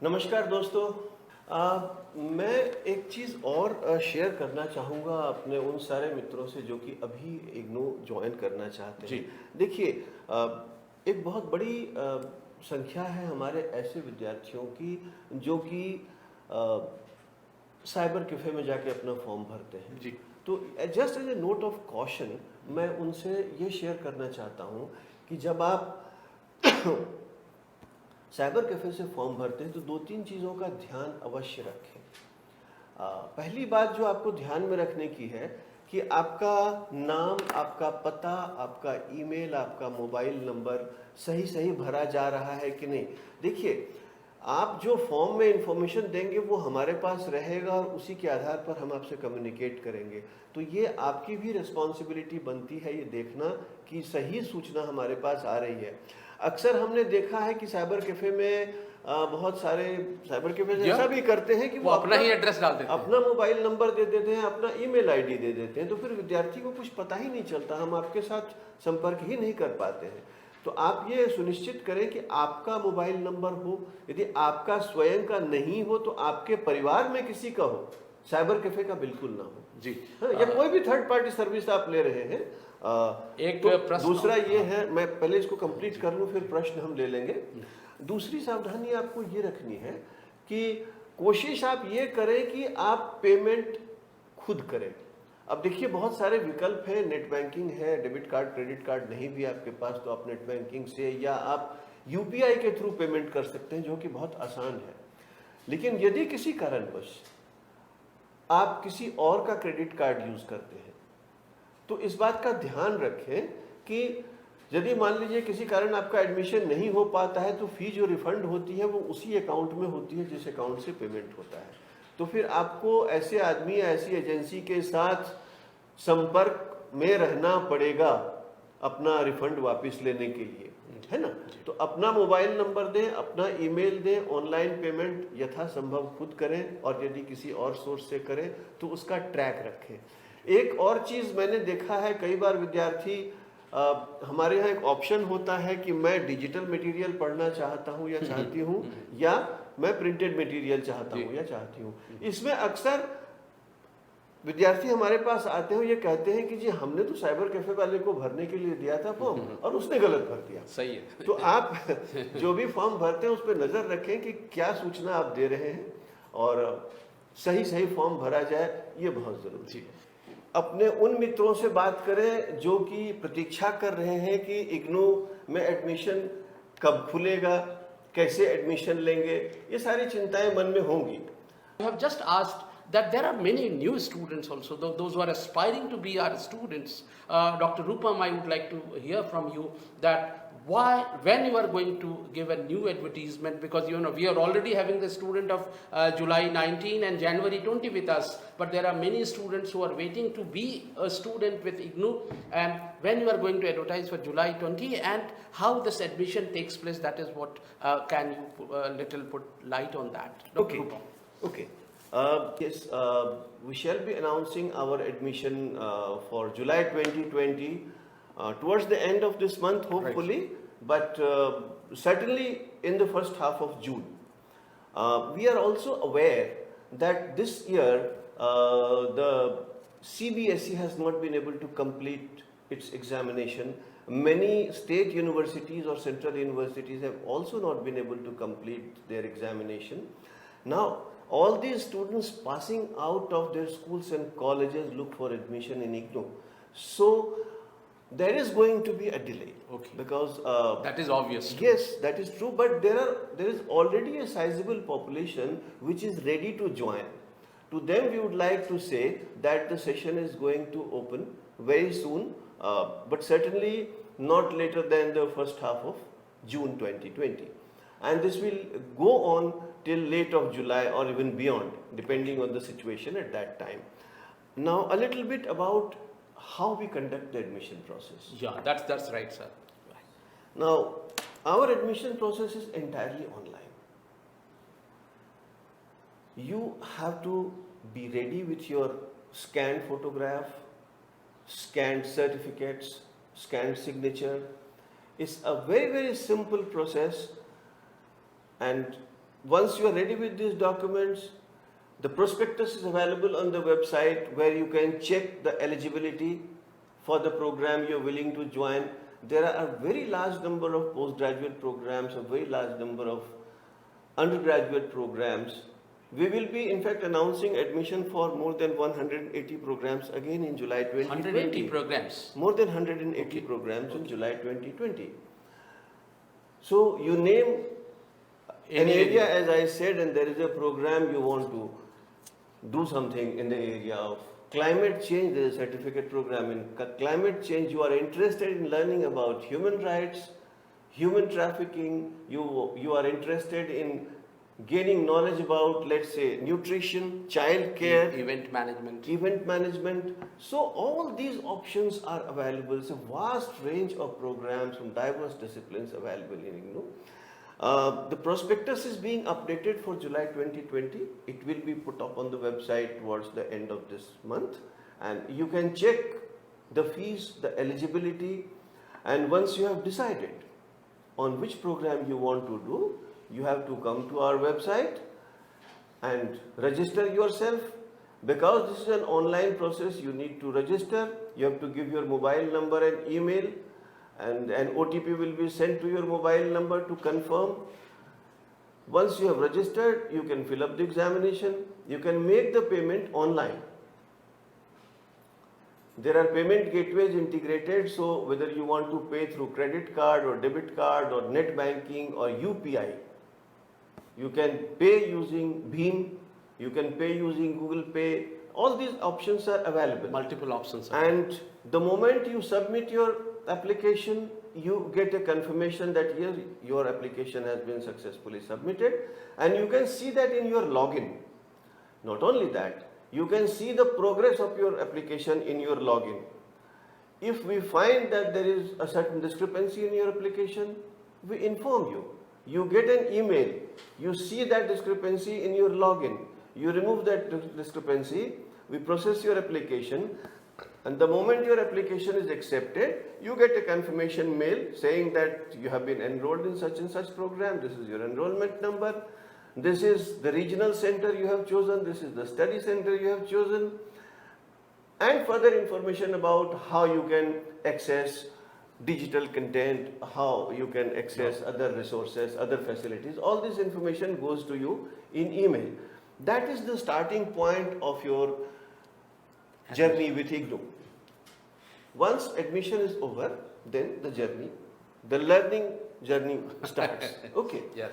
नमस्कार दोस्तों। मैं एक चीज़ और शेयर करना चाहूँगा अपने उन सारे मित्रों से जो कि अभी इग्नू ज्वाइन करना चाहते जी। हैं। देखिए, एक बहुत बड़ी संख्या है हमारे ऐसे विद्यार्थियों की जो कि साइबर कैफ़े में जाके अपना फॉर्म भरते हैं। जी। तो just as a note of caution मैं उनसे ये शेयर करना चाहता हूँ कि जब आप साइबर कैफ़े से फॉर्म भरते हैं तो दो तीन चीज़ों का ध्यान अवश्य रखें। पहली बात जो आपको ध्यान में रखने की है कि आपका नाम, आपका पता, आपका ईमेल, आपका मोबाइल नंबर सही सही भरा जा रहा है कि नहीं। देखिए, आप जो फॉर्म में इंफॉर्मेशन देंगे वो हमारे पास रहेगा और उसी के आधार पर हम आपसे कम्युनिकेट करेंगे। तो ये आपकी भी रिस्पॉन्सिबिलिटी बनती है ये देखना कि सही सूचना हमारे पास आ रही है। अक्सर हमने देखा है कि साइबर कैफ़े में बहुत सारे साइबर कैफ़े ऐसा भी करते हैं कि वो अपना ही एड्रेस डाल देते हैं। अपना मोबाइल नंबर दे देते हैं, अपना ईमेल आईडी दे देते हैं, तो फिर विद्यार्थी को कुछ पता ही नहीं चलता, हम आपके साथ संपर्क ही नहीं कर पाते हैं। तो आप ये सुनिश्चित करें कि आपका मोबाइल नंबर हो, यदि आपका स्वयं का नहीं हो तो आपके परिवार में किसी का हो, साइबर कैफ़े का बिल्कुल ना हो जी। या कोई भी थर्ड पार्टी सर्विस आप ले रहे हैं। एक तो प्रश्न दूसरा ये है, मैं पहले इसको कंप्लीट कर लूँ फिर प्रश्न हम ले लेंगे। दूसरी सावधानी आपको ये रखनी है कि कोशिश आप ये करें कि आप पेमेंट खुद करें। अब देखिए, बहुत सारे विकल्प हैं, नेट बैंकिंग है, डेबिट कार्ड, क्रेडिट कार्ड नहीं भी आपके पास तो आप नेट बैंकिंग से या आप यूपीआई के थ्रू पेमेंट कर सकते हैं, जो कि बहुत आसान है। लेकिन यदि किसी कारणवश आप किसी और का क्रेडिट कार्ड यूज करते हैं तो इस बात का ध्यान रखें कि यदि मान लीजिए किसी कारण आपका एडमिशन नहीं हो पाता है तो फी जो रिफंड होती है वो उसी अकाउंट में होती है जिस अकाउंट से पेमेंट होता है। तो फिर आपको ऐसे आदमी या ऐसी एजेंसी के साथ संपर्क में रहना पड़ेगा अपना रिफंड वापस लेने के लिए, है ना। तो अपना मोबाइल नंबर दें, अपना ईमेल दें, ऑनलाइन पेमेंट यथासंभव खुद करें और यदि किसी और सोर्स से करें तो उसका ट्रैक रखें। एक और चीज़ मैंने देखा है, कई बार विद्यार्थी हमारे यहाँ एक ऑप्शन होता है कि मैं डिजिटल मटेरियल पढ़ना चाहता हूँ या चाहती हूँ या मैं प्रिंटेड मटेरियल चाहता हूँ या चाहती हूँ। इसमें अक्सर विद्यार्थी हमारे पास आते हैं, ये कहते हैं कि जी हमने तो साइबर कैफे वाले को भरने के लिए दिया था फॉर्म और उसने गलत भर दिया। सही है। तो आप जो भी फॉर्म भरते हैं उस पर नज़र रखें कि क्या सूचना आप दे रहे हैं और सही सही फॉर्म भरा जाए, ये बहुत ज़रूरी है। अपने उन मित्रों से बात करें जो कि प्रतीक्षा कर रहे हैं कि इग्नू में एडमिशन कब खुलेगा, कैसे एडमिशन लेंगे, ये सारी चिंताएं मन में होंगी। You have just asked that there are many new students also, those who are aspiring to be our students. Dr. Rupam, I would like to hear from you that when you are going to give a new advertisement, because we are already having the student of July 19 and January 20 with us, but there are many students who are waiting to be a student with IGNU, and when you are going to advertise for July 20 and how this admission takes place, that is what can you little put light on that, Dr. Rupam? Okay. Yes, we shall be announcing our admission for July 2020 towards the end of this month, hopefully, right. But certainly in the first half of June. We are also aware that this year the CBSE has not been able to complete its examination. Many state universities or central universities have also not been able to complete their examination. Now, all these students passing out of their schools and colleges look for admission in IGNU. So, there is going to be a delay. Okay. Because that is obvious. Yes, that is true. But there is already a sizable population which is ready to join. To them, we would like to say that the session is going to open very soon, but certainly not later than the first half of June 2020. And this will go on till late of July or even beyond, depending on the situation at that time. Now, a little bit about how we conduct the admission process. Yeah, that's right, sir. Now, our admission process is entirely online. You have to be ready with your scanned photograph, scanned certificates, scanned signature. It's a very, very simple process, and once you are ready with these documents, the prospectus is available on the website where you can check the eligibility for the program you're willing to join. There are a very large number of postgraduate programs, a very large number of undergraduate programs. We will be in fact announcing admission for more than 180 programs again in July 2020. 180 programs. More than 180 programs in July 2020. So you name an area, as I said, and there is a program you want to do something in the area of climate change. There is a certificate program in climate change. You are interested in learning about human rights, human trafficking. You are interested in gaining knowledge about, let's say, nutrition, child care, Event management. event management. So all these options are available. It's a vast range of programs from diverse disciplines available in IGNOU. The prospectus is being updated for July 2020. It will be put up on the website towards the end of this month, and you can check the fees, the eligibility, and once you have decided on which program you want to do, you have to come to our website and register yourself. Because this is an online process, you need to register. You have to give your mobile number and email, and an OTP will be sent to your mobile number to confirm. Once you have registered, you can fill up the examination. You can make the payment online. There are payment gateways integrated, so whether you want to pay through credit card or debit card or net banking or UPI, you can pay using Bheem, you can pay using Google Pay. All these options are available. Multiple options. And the moment you submit your application, you get a confirmation that yes, your application has been successfully submitted, and you can see that in your login. Not only that, you can see the progress of your application in your login. If we find that there is a certain discrepancy in your application, we inform you. You get an email, you see that discrepancy in your login, you remove that discrepancy, we process your application, and the moment your application is accepted, you get a confirmation mail saying that you have been enrolled in such and such program, this is your enrollment number, this is the regional center you have chosen, this is the study center you have chosen, and further information about how you can access digital content, how you can access other resources, other facilities. All this information goes to you in email. That is the starting point of your journey with IGNOU. Once admission is over, then the journey, the learning journey starts. Okay. Yes.